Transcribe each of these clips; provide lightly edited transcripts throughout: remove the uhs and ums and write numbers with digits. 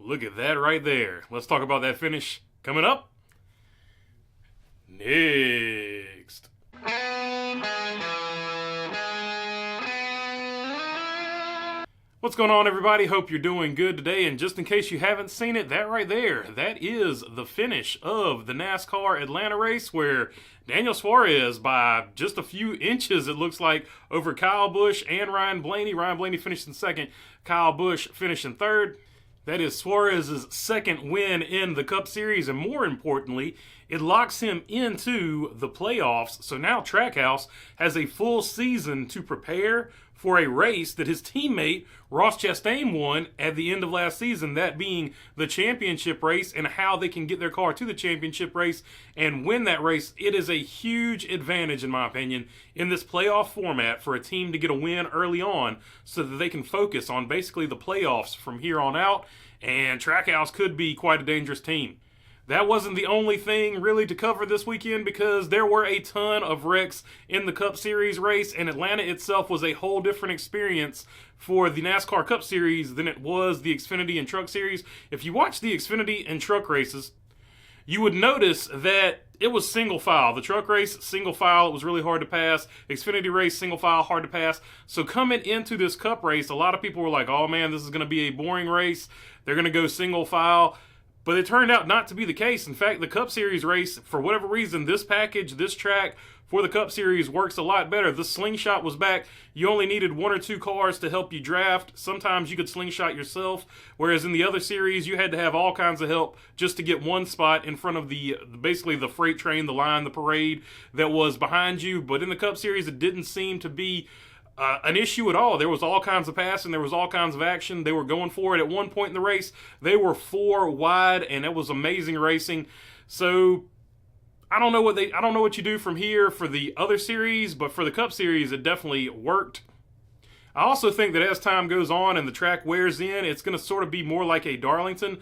Look at that right there. Let's talk about that finish coming up next. What's going on, everybody? Hope you're doing good today. And just in case you haven't seen it, that right there, that is the finish of the NASCAR Atlanta race, where Daniel Suarez, by just a few inches, it looks like, over Kyle Busch and Ryan Blaney. Ryan Blaney finished in second. Kyle Busch finished in third. That is Suarez's second win in the Cup Series, and more importantly, it locks him into the playoffs. So now Trackhouse has a full season to prepare for a race that his teammate Ross Chastain won at the end of last season, that being the championship race, and how they can get their car to the championship race and win that race. It is a huge advantage, in my opinion, in this playoff format for a team to get a win early on so that they can focus on basically the playoffs from here on out, and Trackhouse could be quite a dangerous team. That wasn't the only thing really to cover this weekend, because there were a ton of wrecks in the Cup Series race, and Atlanta itself was a whole different experience for the NASCAR Cup Series than it was the Xfinity and Truck Series. If you watch the Xfinity and Truck races, you would notice that it was single file. The truck race, single file, it was really hard to pass. Xfinity race, single file, hard to pass. So coming into this Cup race, a lot of people were like, oh man, this is going to be a boring race. They're going to go single file. But it turned out not to be the case. In fact, the Cup Series race, for whatever reason, this package, this track for the Cup Series works a lot better. The slingshot was back. You only needed one or two cars to help you draft. Sometimes you could slingshot yourself, whereas in the other series, you had to have all kinds of help just to get one spot in front of basically the freight train, the line, the parade that was behind you. But in the Cup Series, it didn't seem to be an issue at all. There was all kinds of passing. There was all kinds of action. They were going for it. At one point in the race, they were 4 wide, and it was amazing racing. So I don't know what you do from here for the other series, but for the Cup Series, it definitely worked. I also think that as time goes on and the track wears in, it's going to sort of be more like a Darlington,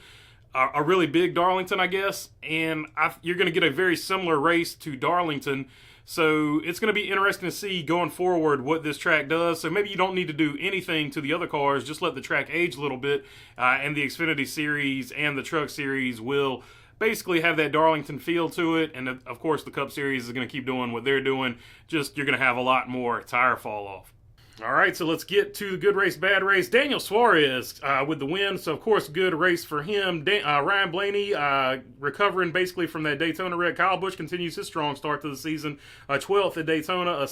a really big Darlington, I guess. And you're going to get a very similar race to Darlington. So it's going to be interesting to see going forward what this track does. So maybe you don't need to do anything to the other cars. Just let the track age a little bit. And the Xfinity Series and the Truck Series will basically have that Darlington feel to it. And of course, the Cup Series is going to keep doing what they're doing. Just you're going to have a lot more tire fall off. All right, so let's get to the good race, bad race. Daniel Suarez with the win, so of course, good race for him. Ryan Blaney recovering basically from that Daytona wreck. Kyle Busch continues his strong start to the season, 12th at Daytona, a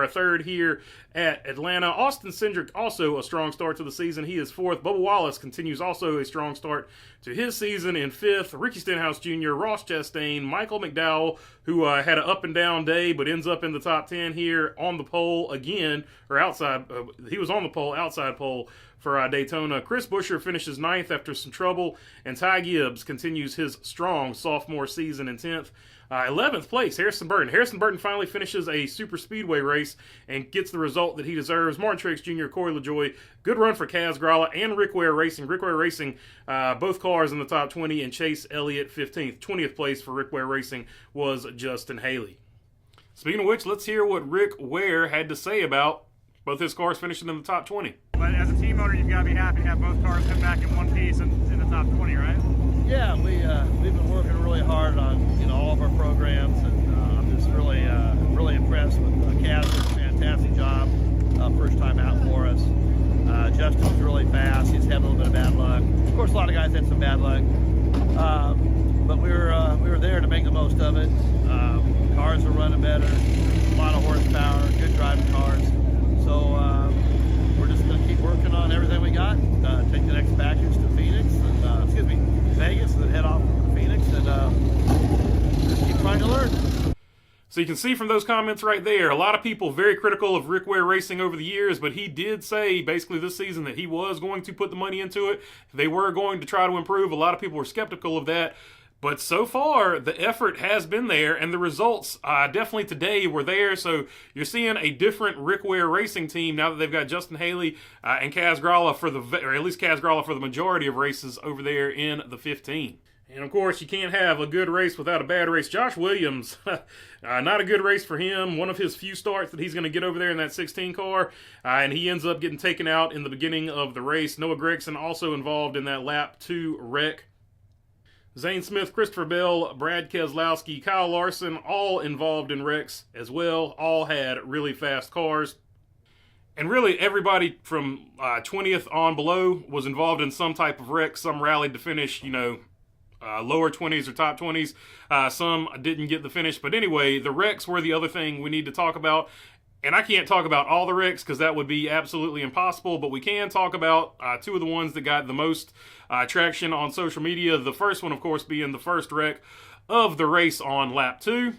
third here at Atlanta. Austin Cindric also a strong start to the season. He is 4th. Bubba Wallace continues also a strong start to his season in 5th. Ricky Stenhouse Jr., Ross Chastain, Michael McDowell, who had an up and down day but ends up in the top 10 here on the pole again, or outside. He was on the pole, outside pole for Daytona. Chris Buescher finishes 9th after some trouble, and Ty Gibbs continues his strong sophomore season in 10th. 11th place, Harrison Burton. Harrison Burton finally finishes a super speedway race and gets the result that he deserves. Martin Truex Jr., Corey LaJoie, good run for Kaz Grala and Rick Ware Racing. Rick Ware Racing, both cars in the top 20, and Chase Elliott 15th. 20th place for Rick Ware Racing was Justin Haley. Speaking of which, let's hear what Rick Ware had to say about both his cars finishing in the top 20. But as a team owner, you've got to be happy to have both cars come back in one piece in the top 20, right? Yeah, we've been working really hard on all of our programs, and I'm just really impressed with Kaz. Did a fantastic job first time out for us. Justin was really fast. He's had a little bit of bad luck. Of course, a lot of guys had some bad luck, but we were there to make the most of it. Cars were running better, a lot of horsepower, good driving cars. So we're just going to keep working on everything we got. Take the next package to Phoenix, Vegas, and then head off to Phoenix, and just keep trying to learn. So you can see from those comments right there, a lot of people very critical of Rick Ware Racing over the years, but he did say basically this season that he was going to put the money into it. They were going to try to improve. A lot of people were skeptical of that. But so far, the effort has been there, and the results definitely today were there. So you're seeing a different Rick Ware Racing team now that they've got Justin Haley and Kaz Grala or at least Kaz Grala for the majority of races over there in the 15. And of course, you can't have a good race without a bad race. Josh Williams, not a good race for him. One of his few starts that he's going to get over there in that 16 car. And he ends up getting taken out in the beginning of the race. Noah Gragson also involved in that lap 2 wreck. Zane Smith, Christopher Bell, Brad Keselowski, Kyle Larson, all involved in wrecks as well. All had really fast cars. And really, everybody from 20th on below was involved in some type of wreck. Some rallied to finish, lower 20s or top 20s. Some didn't get the finish. But anyway, the wrecks were the other thing we need to talk about. And I can't talk about all the wrecks because that would be absolutely impossible. But we can talk about 2 of the ones that got the most traction on social media. The first one, of course, being the first wreck of the race on lap 2.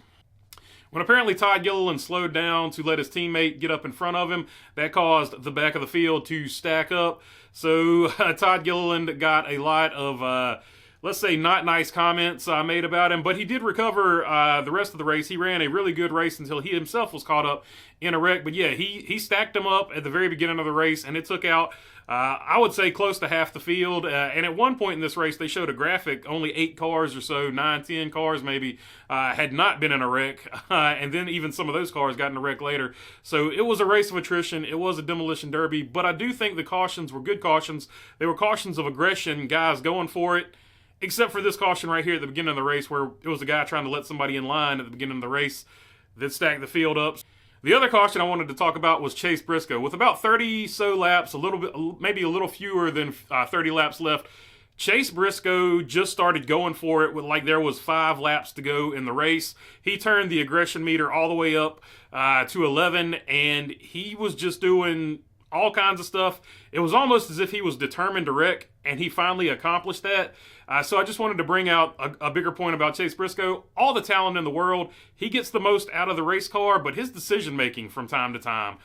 When apparently Todd Gilliland slowed down to let his teammate get up in front of him, that caused the back of the field to stack up. So Todd Gilliland got a lot of, let's say, not nice comments made about him, but he did recover the rest of the race. He ran a really good race until he himself was caught up in a wreck. But yeah, he stacked him up at the very beginning of the race, and it took out, I would say, close to half the field. And at one point in this race, they showed a graphic, only 8 cars or so, 9, 10 cars maybe, had not been in a wreck. And then even some of those cars got in a wreck later. So it was a race of attrition. It was a demolition derby. But I do think the cautions were good cautions. They were cautions of aggression, guys going for it. Except for this caution right here at the beginning of the race where it was a guy trying to let somebody in line at the beginning of the race that stacked the field up. The other caution I wanted to talk about was Chase Briscoe. With about 30 so laps, a little bit, maybe a little fewer than 30 laps left, Chase Briscoe just started going for it with like there was 5 laps to go in the race. He turned the aggression meter all the way up to 11, and he was just doing all kinds of stuff. It was almost as if he was determined to wreck, and he finally accomplished that. So I just wanted to bring out a bigger point about Chase Briscoe. All the talent in the world. He gets the most out of the race car, but his decision-making from time to time,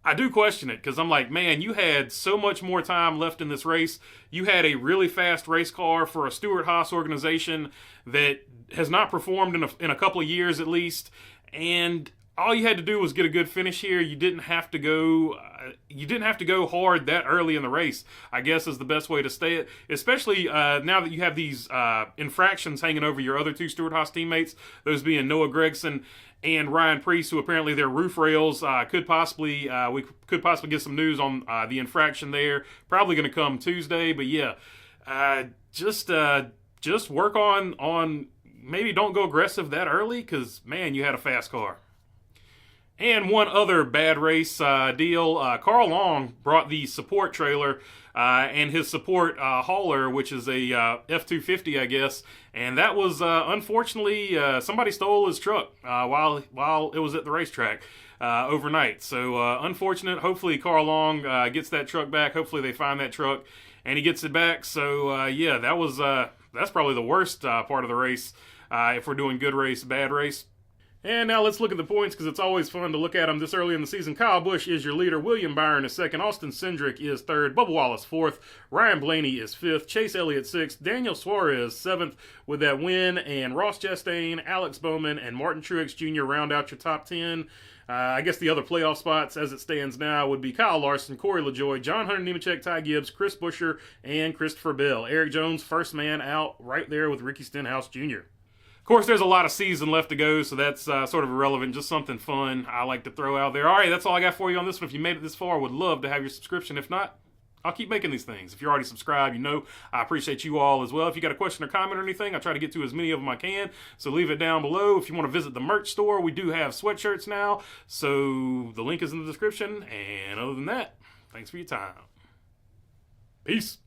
I do question it, because I'm like, man, you had so much more time left in this race. You had a really fast race car for a Stewart-Haas organization that has not performed in a couple of years at least, and all you had to do was get a good finish here. You didn't have to go. You didn't have to go hard that early in the race, I guess, is the best way to say it. Especially now that you have these infractions hanging over your other 2 Stewart-Haas teammates, those being Noah Gragson and Ryan Preece, who apparently their roof rails we could possibly get some news on the infraction there. Probably going to come Tuesday, but yeah, just work on maybe don't go aggressive that early, because man, you had a fast car. And one other bad race deal, Carl Long brought the support trailer and his support hauler, which is a F-250, I guess. And that was, unfortunately, somebody stole his truck while it was at the racetrack overnight. So unfortunate. Hopefully Carl Long gets that truck back. Hopefully they find that truck and he gets it back. So yeah, that's probably the worst part of the race if we're doing good race, bad race. And now let's look at the points, because it's always fun to look at them this early in the season. Kyle Busch is your leader. William Byron is second. Austin Cindric is third. Bubba Wallace fourth. Ryan Blaney is fifth. Chase Elliott sixth. Daniel Suarez seventh with that win. And Ross Chastain, Alex Bowman, and Martin Truex Jr. round out your top 10. I guess the other playoff spots as it stands now would be Kyle Larson, Corey LaJoie, John Hunter Nemechek, Ty Gibbs, Chris Buescher, and Christopher Bell. Eric Jones, first man out right there with Ricky Stenhouse Jr. Of course, there's a lot of season left to go, so that's sort of irrelevant. Just something fun I like to throw out there. All right, that's all I got for you on this one. If you made it this far, I would love to have your subscription. If not, I'll keep making these things. If you're already subscribed, I appreciate you all as well. If you got a question or comment or anything, I try to get to as many of them I can, so leave it down below. If you want to visit the merch store, we do have sweatshirts now, so the link is in the description. And other than that, thanks for your time. Peace.